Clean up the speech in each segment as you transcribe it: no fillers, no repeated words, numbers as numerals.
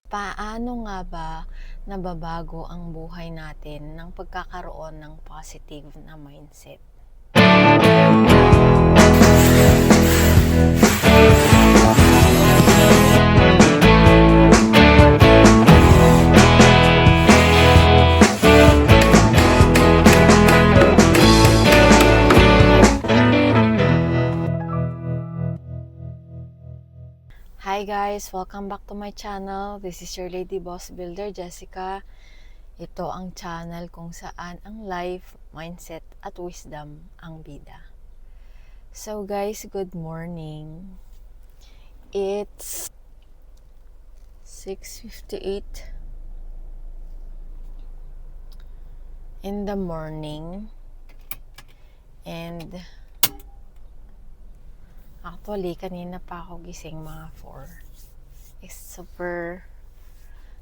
Paano nga ba nababago ang buhay natin ng pagkakaroon ng positive na mindset? Hi guys! Welcome back to my channel. This is your Lady Boss Builder, Jessica. Ito ang channel kung saan ang life, mindset at wisdom ang bida. So guys, good morning. It's 6:58 in the morning. And actually, kanina pa ako gising mga 4.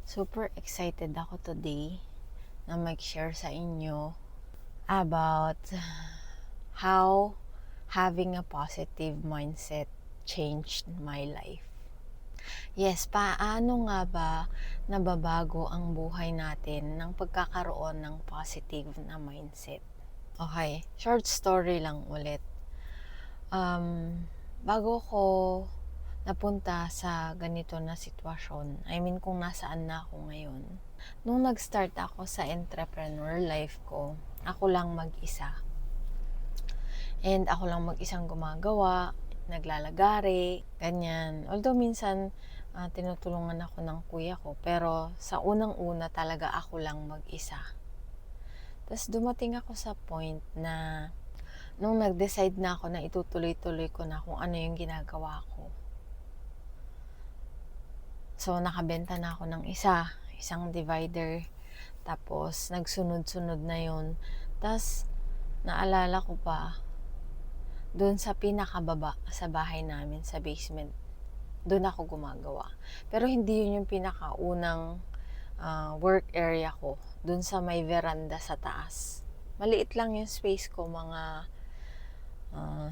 Super excited ako today na mag-share sa inyo about how having a positive mindset changed my life. Yes, paano nga ba nababago ang buhay natin ng pagkakaroon ng positive na mindset? Okay, short story lang ulit. Bago ko napunta sa ganito na sitwasyon, I mean kung nasaan na ako ngayon, nung nag-start ako sa entrepreneur life ko, ako lang mag-isa. And ako lang mag-isang gumagawa, naglalagari, ganyan. Although minsan tinutulungan ako ng kuya ko, pero sa unang-una talaga ako lang mag-isa. Tapos dumating ako sa point na nung nag-decide na ako na itutuloy-tuloy ko na kung ano yung ginagawa ko. So, nakabenta na ako ng isang divider. Tapos, nagsunod-sunod na yun. Tapos, naalala ko pa, doon sa pinakababa sa bahay namin, sa basement, doon ako gumagawa. Pero hindi yun yung pinakaunang work area ko. Doon sa may veranda sa taas. Maliit lang yung space ko,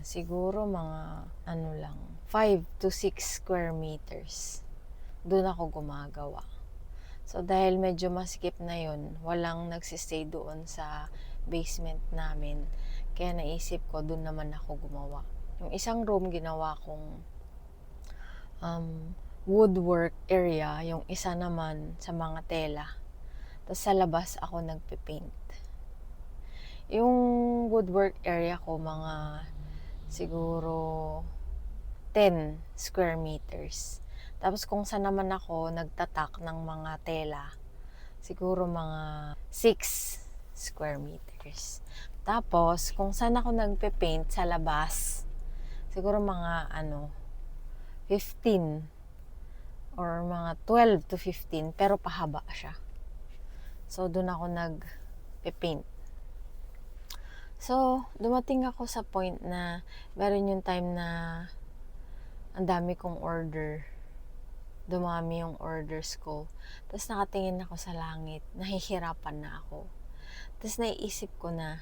siguro mga 5 to 6 square meters. Doon ako gumagawa. So dahil medyo masikip na yun, walang nagsistay doon sa basement namin. Kaya naisip ko doon naman ako gumawa. Yung isang room ginawa kong woodwork area, yung isa naman sa mga tela. Tapos sa labas ako nagpe-paint. Yung woodwork area ko mga siguro 10 square meters. Tapos kung saan naman ako nagtatak ng mga tela, siguro mga 6 square meters. Tapos kung saan ako nagpe-paint sa labas, siguro mga 15 or mga 12 to 15, pero pahaba siya. So doon ako nagpe-paint. So, dumating ako sa point na meron yung time na ang dami kong order. Dumami yung orders ko. Tapos nakatingin ako sa langit. Nahihirapan na ako. Tapos naiisip ko na,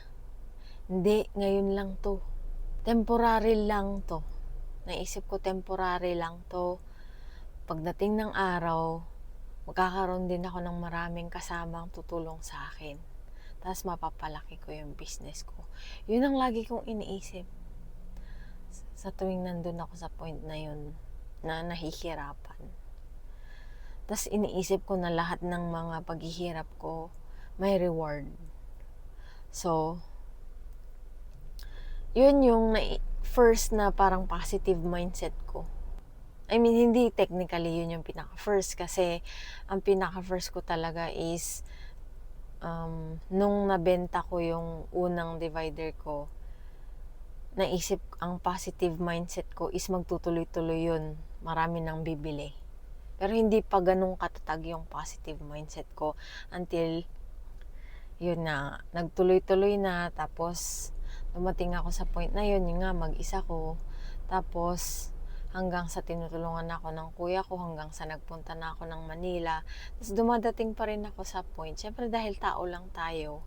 hindi, ngayon lang to. Temporary lang to. Naisip ko, temporary lang to. Pagdating ng araw, magkakaroon din ako ng maraming kasamang tutulong sa akin. Tapos mapapalaki ko yung business ko. Yun ang lagi kong iniisip. Sa tuwing nandun ako sa point na yun, na nahihirapan. Tapos iniisip ko na lahat ng mga paghihirap ko, may reward. So, yun yung first na parang positive mindset ko. I mean, hindi technically yun yung pinaka-first kasi ang pinaka-first ko talaga is nung nabenta ko yung unang divider ko, naisip ang positive mindset ko is magtutuloy-tuloy yun. Marami nang bibili. Pero hindi pa ganun katatag yung positive mindset ko until yun na, nagtuloy-tuloy na. Tapos dumating ako sa point na yun, yung nga mag-isa ko. Tapos hanggang sa tinutulungan ako ng kuya ko, hanggang sa nagpunta na ako ng Manila. Tapos dumadating pa rin ako sa point, syempre dahil tao lang tayo,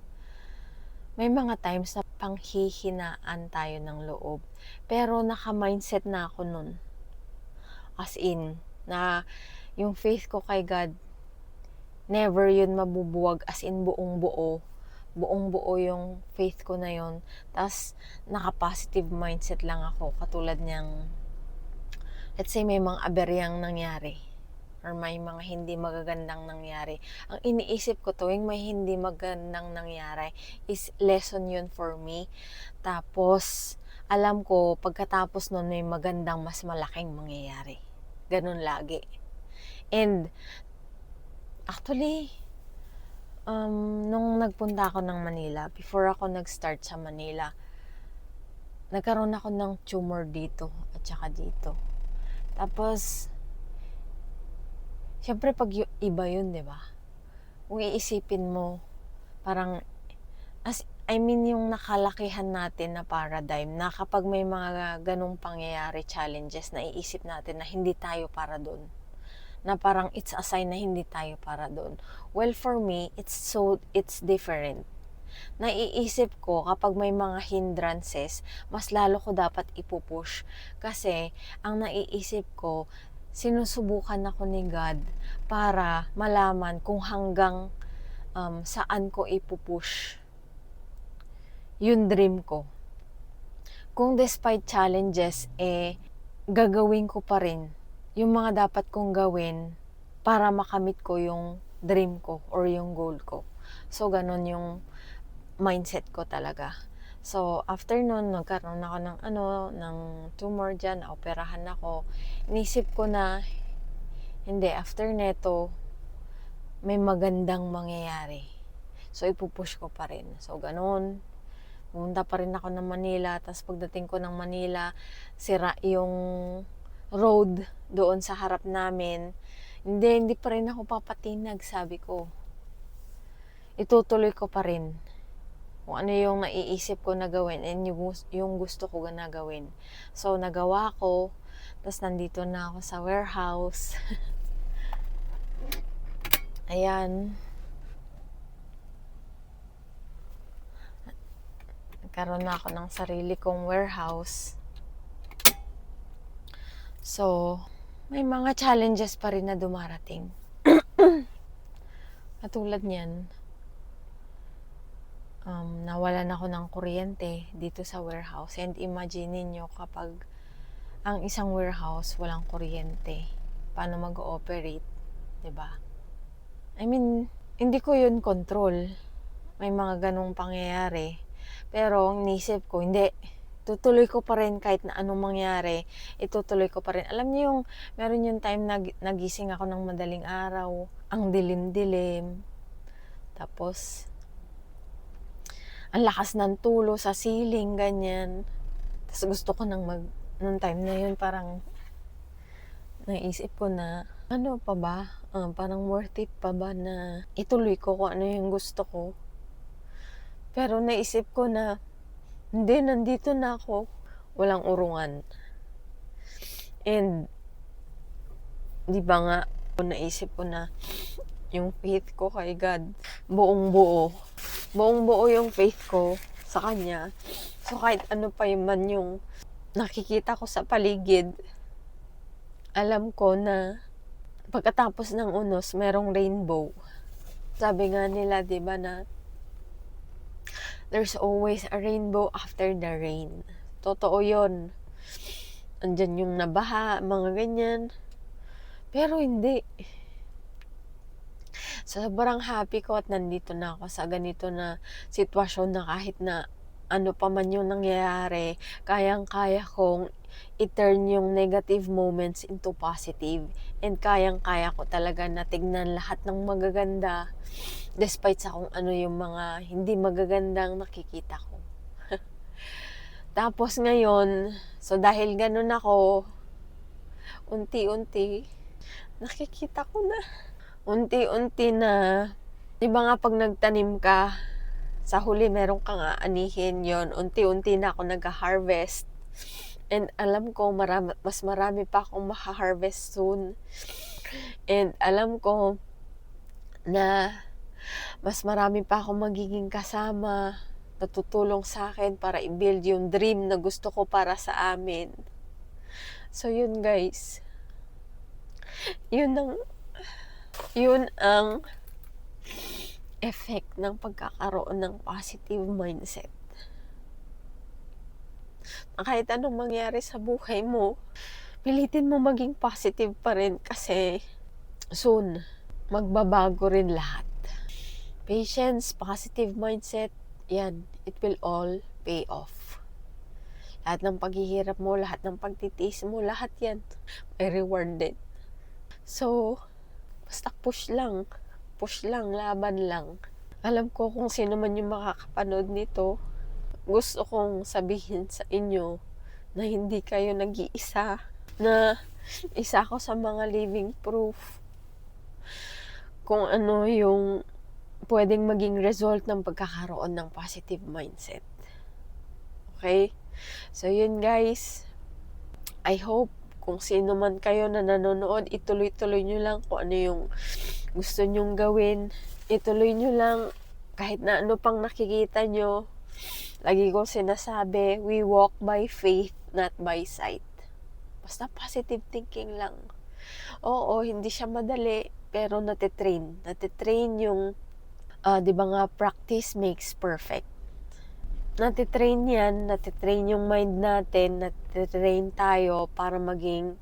may mga times na panghihinaan tayo ng loob. Pero naka-mindset na ako nun. As in, na yung faith ko kay God never yun mabubuwag, as in buong buo yung faith ko na yun. Tas naka-positive mindset lang ako, katulad niyang, let's say may mga aberyang nangyari or may mga hindi magagandang nangyari. Ang iniisip ko tuwing may hindi magandang nangyari is lesson yun for me. Tapos, alam ko, pagkatapos nun may magandang mas malaking mangyayari. Ganun lagi. And, actually, nung nagpunta ako ng Manila, before ako nag-start sa Manila, nagkaroon ako ng tumor dito at saka dito. Tapos, syempre pag iba yun, di ba? Kung iisipin mo, parang, yung nakalakihan natin na paradigm, na kapag may mga ganong pangyayari, challenges, naiisip natin na hindi tayo para doon. Na parang it's a sign na hindi tayo para doon. Well, for me, it's different. Naiisip ko kapag may mga hindrances, mas lalo ko dapat ipupush. Kasi, ang naiisip ko, sinusubukan ako ni God para malaman kung hanggang saan ko ipupush yung dream ko. Kung despite challenges, gagawin ko pa rin yung mga dapat kong gawin para makamit ko yung dream ko or yung goal ko. So, ganun yung mindset ko talaga. So, after nun, nagkaroon ako ng tumor dyan, naoperahan ako. Inisip ko na, hindi, after neto, may magandang mangyayari. So, ipupush ko pa rin. So, ganun. Pumunta pa rin ako ng Manila. Tapos, pagdating ko ng Manila, sira yung road doon sa harap namin. Hindi pa rin ako papatinag, sabi ko. Itutuloy ko pa rin kung ano yung naiisip ko na gawin and yung gusto ko na gawin. So, nagawa ko. Tapos, nandito na ako sa warehouse. Ayan. Nagkaroon na ako ng sarili kong warehouse. So, may mga challenges pa rin na dumarating. Katulad niyan, nawalan ako ng kuryente dito sa warehouse. And imagine niyo kapag ang isang warehouse walang kuryente, paano mag-ooperate, 'di ba? I mean, hindi ko yun control. May mga ganong pangyayari. Pero ang nisip ko, hindi. Tutuloy ko pa rin kahit na anong mangyari. Itutuloy ko pa rin. Alam niyo yung, meron yung time na nagising ako ng madaling araw. Ang dilim-dilim. Tapos, ang lakas ng tulo sa ceiling, ganyan. Tapos gusto ko nung time na yun, parang naisip ko na, ano pa ba? Parang worth it pa ba na ituloy ko kung ano yung gusto ko? Pero naisip ko na, hindi, nandito na ako. Walang urungan. And, di ba nga, naisip ko na, yung faith ko kay God, buong buo yung faith ko sa Kanya. So, kahit ano pa man yung nakikita ko sa paligid, alam ko na pagkatapos ng unos, merong rainbow. Sabi nga nila, di ba, na there's always a rainbow after the rain. Totoo yun. Andyan yung nabaha, mga ganyan. Pero hindi. Sobrang happy ko at nandito na ako sa ganito na sitwasyon na kahit na ano pa man yung nangyayari, kayang-kaya kong i-turn yung negative moments into positive. And kayang-kaya ko talaga na tignan lahat ng magaganda despite sa kung ano yung mga hindi magagandang nakikita ko. Tapos ngayon, so dahil ganun ako, unti-unti, nakikita ko na. Unti-unti na, di ba nga pag nagtanim ka, sa huli meron kang aanihin yon. Unti-unti na ako nag-harvest. And alam ko, mas marami pa akong maka-harvest soon. And alam ko na mas marami pa akong magiging kasama na tutulong sa akin para i-build yung dream na gusto ko para sa amin. So yun guys, yun ang effect ng pagkakaroon ng positive mindset. Kahit anong mangyari sa buhay mo, pilitin mo maging positive pa rin kasi soon, magbabago rin lahat. Patience, positive mindset, yan, it will all pay off. Lahat ng paghihirap mo, lahat ng pagtitiis mo, lahat yan, may reward din. So, basta push lang, laban lang. Alam ko kung sino man yung makakapanood nito, gusto kong sabihin sa inyo na hindi kayo nag-iisa, na isa ako sa mga living proof kung ano yung pwedeng maging result ng pagkakaroon ng positive mindset. Okay? So yun guys, I hope kung sino man kayo na nanonood, ituloy-tuloy nyo lang kung ano yung gusto nyong gawin. Ituloy nyo lang kahit na ano pang nakikita nyo. Lagi kong sinasabi, we walk by faith, not by sight. Basta positive thinking lang. Oo, hindi siya madali, pero natitrain. Natitrain yung, di ba nga, practice makes perfect. Natitrain yan, natitrain yung mind natin, natitrain tayo para maging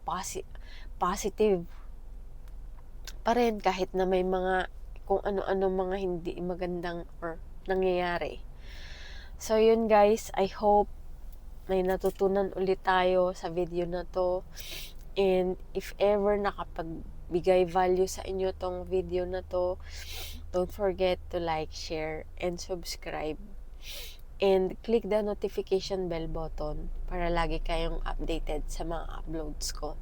positive pa rin kahit na may mga kung ano-ano mga hindi magandang or nangyayari. So yun guys, I hope may natutunan ulit tayo sa video na to. And if ever nakapagbigay value sa inyo tong video na to, don't forget to like, share, and subscribe. And click the notification bell button para lagi kayong updated sa mga uploads ko.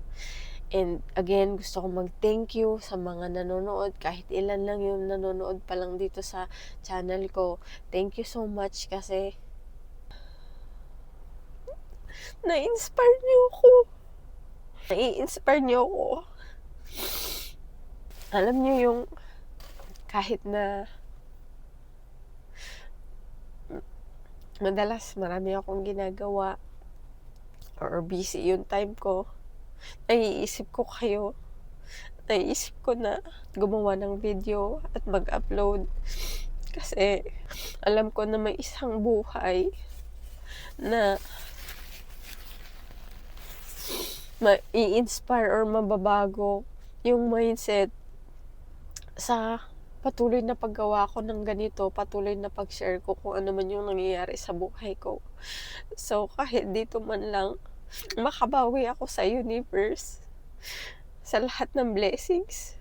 And again, gusto kong mag-thank you sa mga nanonood. Kahit ilan lang yung nanonood pa lang dito sa channel ko. Thank you so much kasi na-inspire niyo ako. Nai-inspire niyo ako. Alam niyo yung kahit na madalas marami akong ginagawa or busy yung time ko, naiisip ko kayo. Naiisip ko na gumawa ng video at mag-upload kasi alam ko na may isang buhay na ma-i-inspire or mababago yung mindset sa patuloy na paggawa ko ng ganito, patuloy na pag-share ko kung ano man yung nangyayari sa buhay ko. So, kahit dito man lang, makabawi ako sa universe, sa lahat ng blessings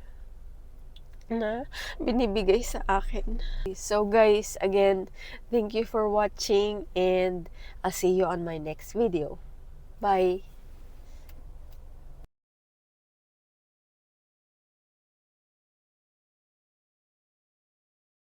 na binibigay sa akin. So guys, again, thank you for watching and I'll see you on my next video. Bye!